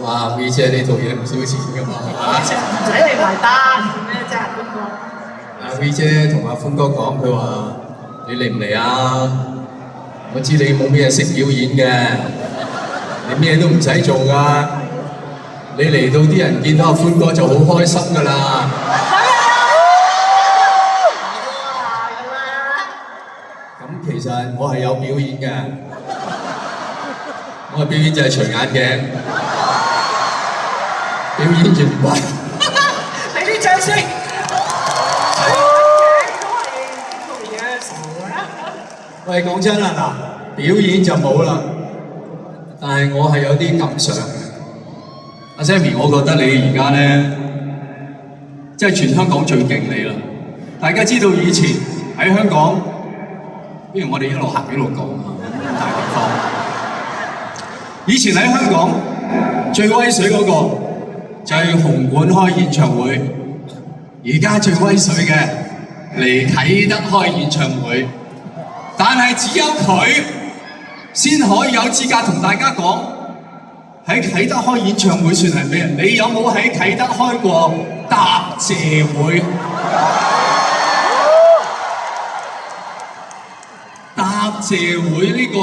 哇 V 姐呢套嘢唔少錢㗎嘛，唔使你埋單咩啫，邊個？阿 V 姐同阿歡哥講，佢話你嚟唔嚟啊？我知你冇咩識表演嘅，你咩都唔使做㗎，你嚟到啲人見到阿歡哥就好開心㗎啦。咁其實我係有表演嘅，我嘅表演就係除眼鏡，表演完畢。俾啲掌聲！除眼鏡都係做嘢嘅時候啊！喂，講真啦，嗱，表演就冇啦，但係我係有啲感想。阿 Sammy， 我覺得你而家咧，即係全香港最勁你啦！大家知道以前喺香港，不如我哋一路行一路講啊，咁大地方。以前喺香港最威水嗰個就係紅館開演唱會，而家最威水嘅嚟啟德開演唱會。但係只有佢先可以有資格同大家講，喺啟德開演唱會算係咩？你有冇喺啟德開過答謝會？答謝會呢個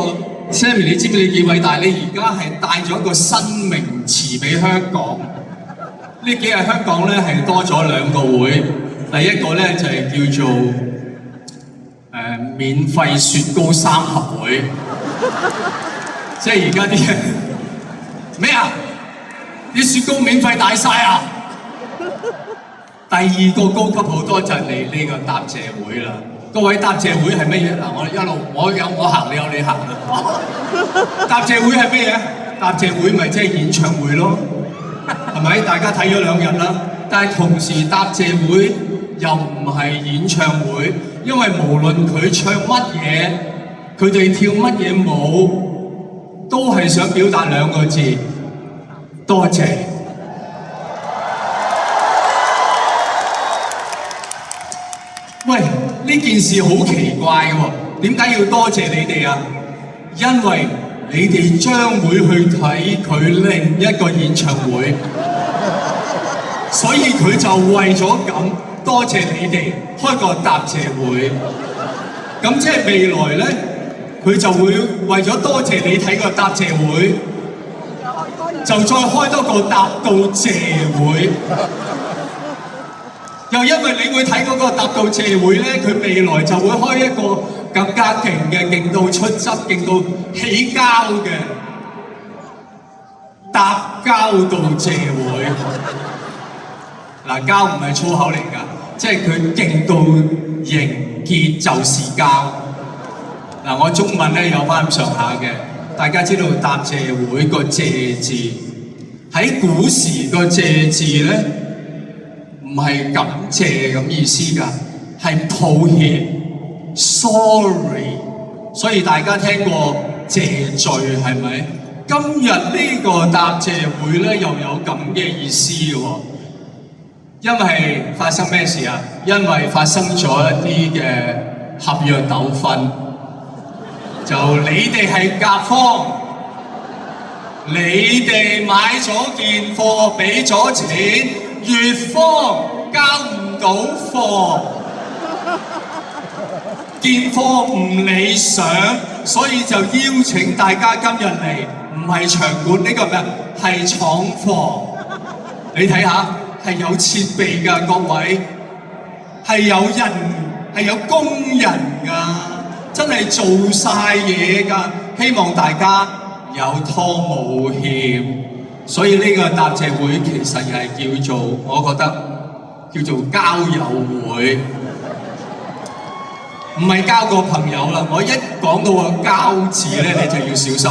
Sammy， 你知唔知你幾偉大？你而家係帶咗一個新名詞俾香港。呢幾日香港咧係多咗兩個會，第一個咧就係叫做免費雪糕三合會，即係而家啲人咩啊？啲雪糕免費帶晒啊！第二個高級好多就係你呢個答謝會啦。各位答謝會係乜嘢？嗱，我一路我有我行，你有你行啦。答謝會係乜嘢？答謝會咪即係演唱會咯，係咪？大家睇咗2日啦，但係同時答謝會又唔係演唱會，因為無論佢唱乜嘢，佢哋跳乜嘢舞，都係想表達2個字：多謝。喂，呢件事好奇怪喎，點解要多謝你哋啊？因為你哋將會去睇佢另一個演唱會，所以佢就為咗咁多謝你哋開個答謝會。咁即係未來咧，佢就會為咗多謝你睇個答謝會，就再開多個答到謝會。又因為你會睇嗰個答到謝會咧，佢未來就會開一個更加勁嘅、勁到出汁、勁到起膠嘅答膠到謝會。嗱，膠唔係粗口嚟㗎，即係佢勁到凝結就是膠。嗱，我中文咧有翻咁上下嘅，大家知道答謝會個謝字喺古時個謝字咧，唔係感謝咁意思㗎，係抱歉 sorry， 所以大家聽過謝罪係咪？今日呢個答謝會咧又有咁嘅意思喎，因為發生咩事啊？因為發生咗一啲嘅合約糾紛，就你哋係甲方，你哋買咗件貨俾咗錢，乙方交唔到貨，件貨唔理想，所以就邀請大家今日嚟，唔係場館呢個咩？係廠房。你睇下，係有設備㗎，各位，係有人，係有工人㗎，真係做晒嘢㗎。希望大家有拖冇欠。所以呢個答謝會其實係叫做，我覺得叫做交友會，唔係交個朋友啦。我一講到個交字咧，你就要小心。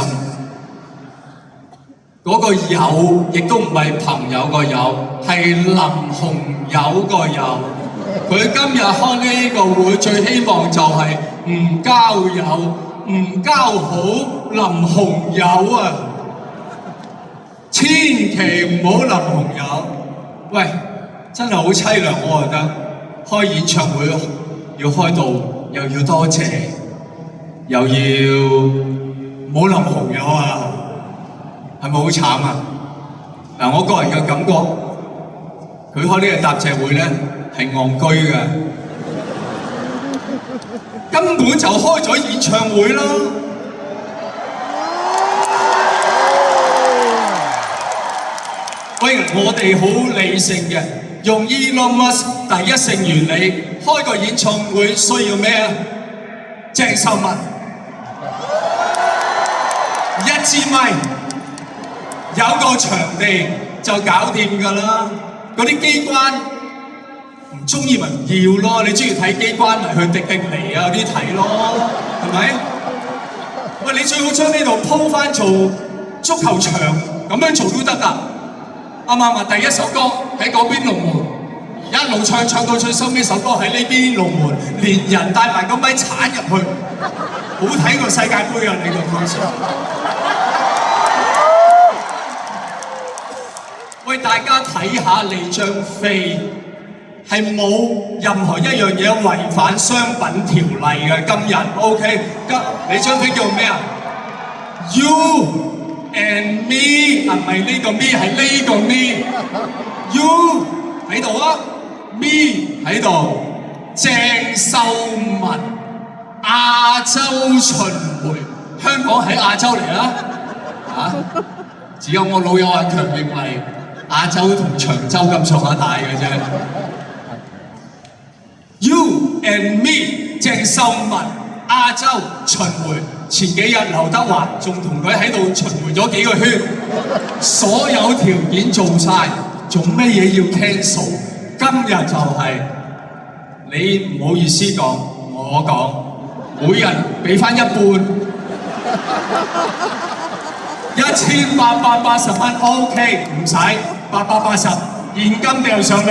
嗰個友亦都唔係朋友個友，係林紅友個友。佢今日開呢個會，最希望就係唔交友，唔交好林紅友啊！千祈唔好林紅友，喂，真係好凄涼，我覺得開演唱會要開到又要多謝，又要冇林紅友啊，係咪好慘啊？嗱，我個人嘅感覺，佢開呢個答謝會咧係戇居嘅，根本就開咗演唱會啦。喂，我哋好理性嘅，用 Elon Musk 第一性原理開個演唱會需要咩啊？鄭秀文一支咪，有個場地就搞掂㗎啦。嗰啲機關唔中意咪唔要咯，你中意睇機關咪去迪士尼啊嗰啲睇咯，係咪？喂，你最好將呢度鋪翻做足球場，咁樣做都得㗎。啱唔啱啊？第一首歌喺嗰邊龍門，一路唱到最收尾首歌喺呢邊龍門，連人帶埋個咪鏟入去，好睇過世界盃啊！你個 concert。喂，大家睇下你張飛係冇任何一樣嘢違反商品條例嘅。今日 OK， 你張飛叫咩啊 ？You and me 啊，唔係呢個 me， 係呢個 me。You 喺度啊 ，me 喺度。鄭秀文亞洲巡迴，香港喺亞洲嚟啦，嚇！只有我老友阿強認為亞洲同長洲咁上下大嘅啫。You and me， 鄭秀文亞洲巡迴。前幾日劉德華仲同佢喺度巡迴咗幾個圈，所有條件做晒，做咩嘢要 cancel？ 今日就係、你唔好意思講，我講，每人俾翻一半，1880蚊 OK， 唔使880，現金掉上嚟。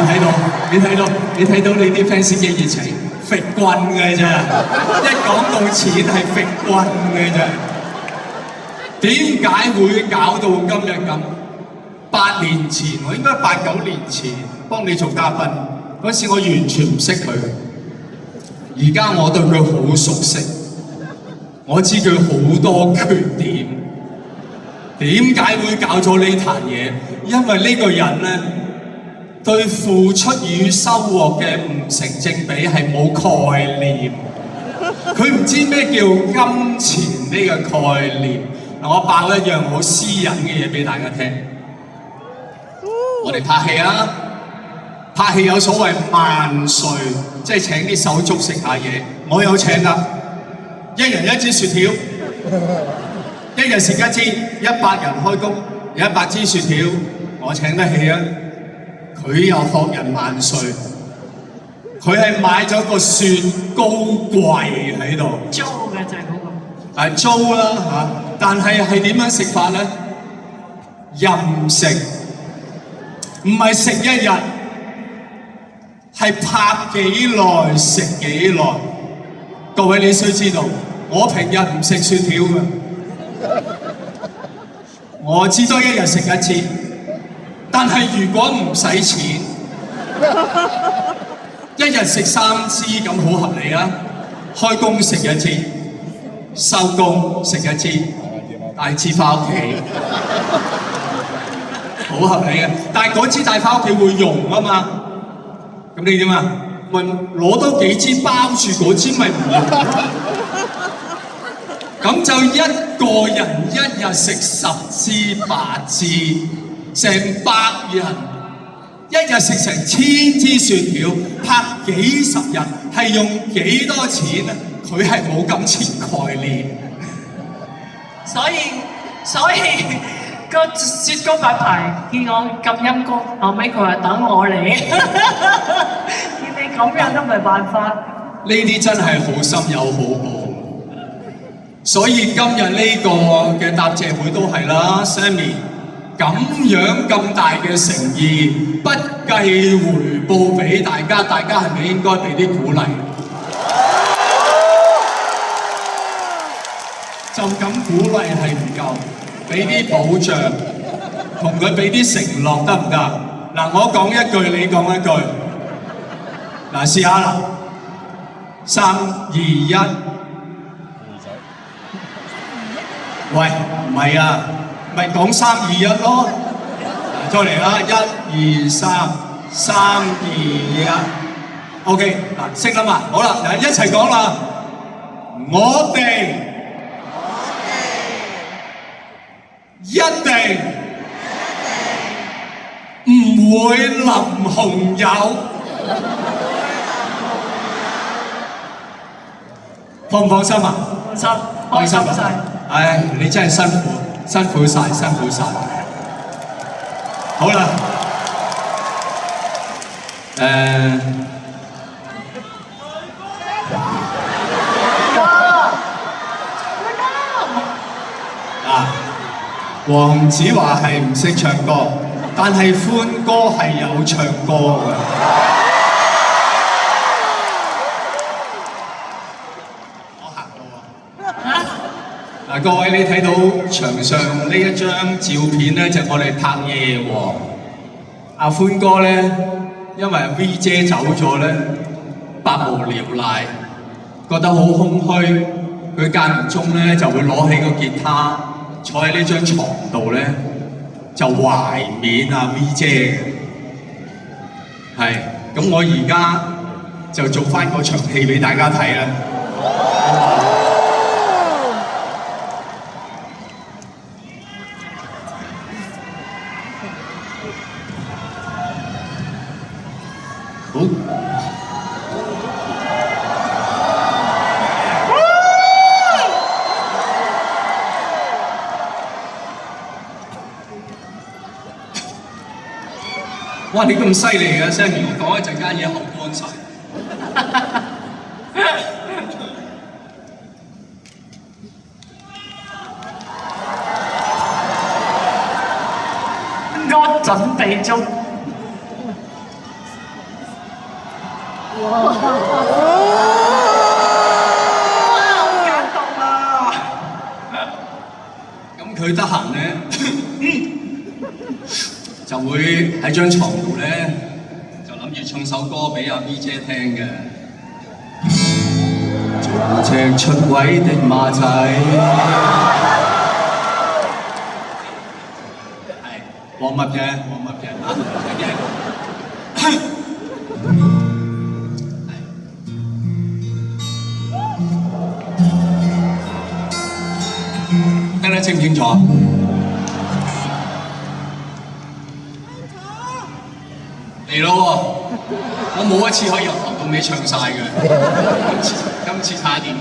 你睇到你啲 fans 幾熱情，揈棍嘅啫，一講到錢係揈棍嘅啫。點解會搞到今日咁？8年前，我應該8、9年前幫你做嘉賓，嗰時我完全唔識佢，而家我對佢好熟悉，我知佢好多缺點。點解會搞咗呢壇嘢？因為呢個人咧，對付出與收穫嘅唔成正比係冇概念，佢唔知咩叫金錢呢個概念。嗱，我爆一樣好私隱嘅嘢俾大家聽。我哋拍戲啊，拍戲有所謂萬歲，即係請啲手足食下嘢，我有請㗎，一人一支雪條，一日食一支，100人開工，有100支雪條，我請得起啊！佢又學人萬歲，佢係買咗個雪糕櫃喺度，租嘅就係嗰個。係租啦嚇，但係點樣食法咧？任食，唔係食一日，係拍幾耐食幾耐。各位你須知道，我平日唔食雪條嘅，我至多一日食一次。但係如果唔使錢，一日食3支咁好合理啊！開工食一支，收工食一支，帶支翻屋企，好合理嘅。但係嗰支帶翻屋企會溶啊嘛，咁你點啊？咪攞多幾支包住嗰支咪唔溶？咁就一個人一日食10支8支。成100人一日食成1000支雪條，拍幾十日，係用幾多錢咧？佢係冇金錢概念，所以個雪糕品牌見我咁陰功，後尾佢話等我嚟，見你咁樣都冇辦法。呢啲真係好心有好報。所以今日呢個嘅答謝會都係啦 ，Sammy。咁樣咁大嘅誠意，不計回報俾大家，大家係咪應該俾啲鼓勵？就咁鼓勵係唔夠，俾啲保障，同佢俾啲承諾得唔得？嗱，我講一句，你講一句。嗱，試下啦，3、2、1，喂，唔係啊，咪講3、2、1咯。再嚟啦，1、2、3，3、2、1。OK， 嗱，識啦嘛，好啦，一齊講啦。我哋一定唔會淋紅油。放唔放心啊？放心，開心晒。唉，你真係辛苦，辛苦晒，辛苦晒。好啦，黃子華係唔識唱歌，但係歡哥係有唱歌嘅。嗱，各位你睇到牆上呢一張照片咧，就係我哋拍夜王。阿歡哥咧，因為 V 姐走咗咧，百無聊賴，覺得好空虛，佢間唔中咧就會攞起個吉他，坐喺呢張床度咧，就懷緬阿 V 姐嘅。係，咁我而家就做翻嗰場戲俾大家睇啦。好。哇！你咁犀利嘅 Sammy， 我講一陣間嘢口乾晒。我準備中。哇！好感動啊！咁佢得閒咧，就會喺張床度咧，就諗住唱首歌俾阿 V 姐聽嘅。做隻出軌的馬仔，係warm up啫，warm up啫嚇。聽得清唔清楚？嚟咯喎！我冇一次可以由頭到尾唱晒嘅，今次差點。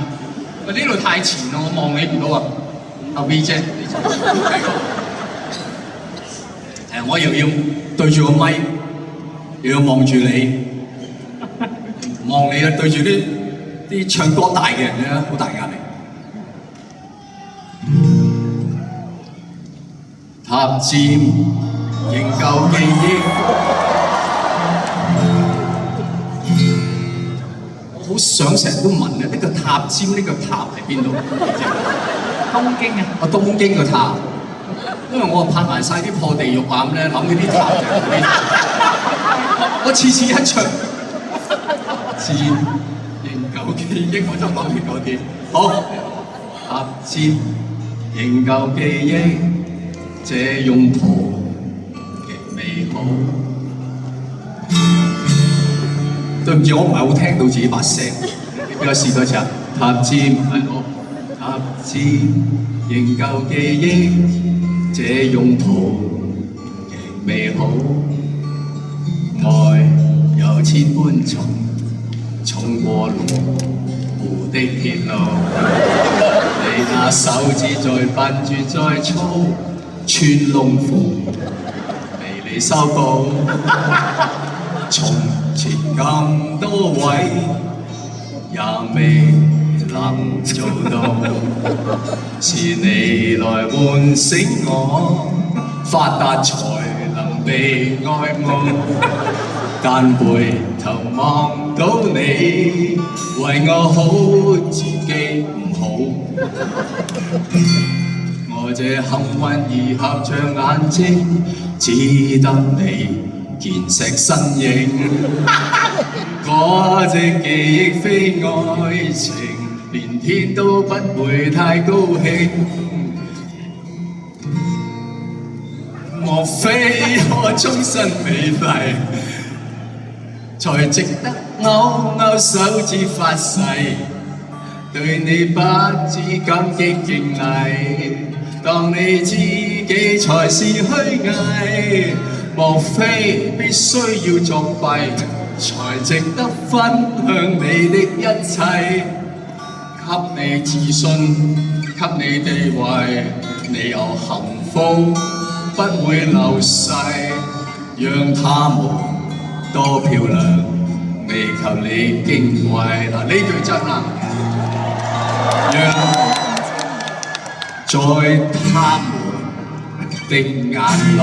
喂，呢度太前啦，我望你唔到啊！阿 V 姐，我又要對住個咪，又要望住你，望你啊！對住啲唱歌大嘅人咧，好大壓力。塔尖仍舊記憶。好想成日都問啊！呢個塔尖呢個塔喺邊度？東京啊！東京個塔，因為我拍埋晒啲破地獄啊咁咧，諗起啲塔就係嗰啲。我次次一唱，尖仍舊記憶，我就諗起嗰啲。好，塔尖仍舊記憶，這用途極美好。對唔住，我唔係好聽到自己把聲，你俾我試多次啊！塔尖係我，塔尖仍舊記憶，這用途極美好。愛有千般重，衝過羅湖的鐵路，你那手指在笨拙在操，穿窿縫，被你收到。從前咁多位，也未能做到，是你來喚醒我，發達才能被愛慕，但回頭望到你，為我好自己唔好。我這幸運兒合着眼睛，只得你見石身影，嗰隻記憶非愛情，連天都不會太高興。莫非我終身美麗，才值得勾勾手指發誓，對你不知感激敬禮。當你自己才是虛偽，莫非必須要作弊，才值得分享你的一切？給你自信，給你地位，你有幸福不會流逝，讓他們多漂亮，未及你矜貴。嗱呢句真啦，讓在他們的眼內，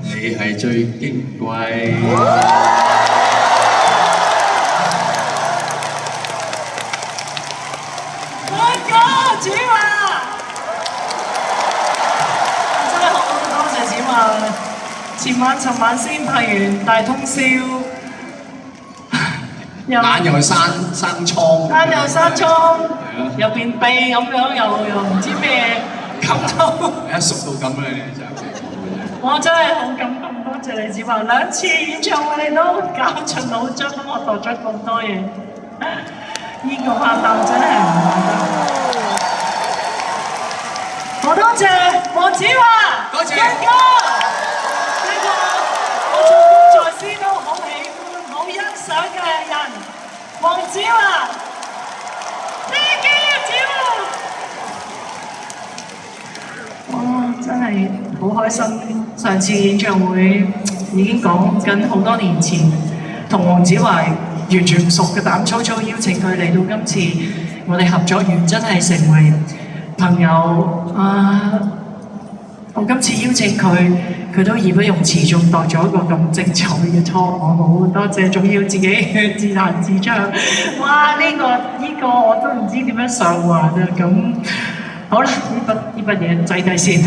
你係最矜貴。子華，真係好多謝子華。尋晚先拍完大通宵，眼又生瘡，眼又生瘡，又便秘咁樣，又唔知咩感到。一熟到咁啦，你真係。我真係好感動，多謝你子華2次演唱會你都搞盡腦汁幫我度咗咁多嘢，呢個拍檔真係唔簡單。好多謝黃子華，多謝哥哥，呢個我做工作師都好喜歡、好欣賞嘅人，黃子華 ，thank you 子華，哇，真係好開心！上次演唱會已經講緊好多年前，同黃子華完全唔熟嘅膽粗粗邀請佢嚟到今次，我哋合作完真係成為朋友啊！我今次邀請佢，佢都義不容辭，仲度咗一個咁精彩嘅拖，我好多謝，仲要自己自彈自唱，哇！呢個我都唔知點樣上環啊！咁好啦，呢筆嘢擠低先。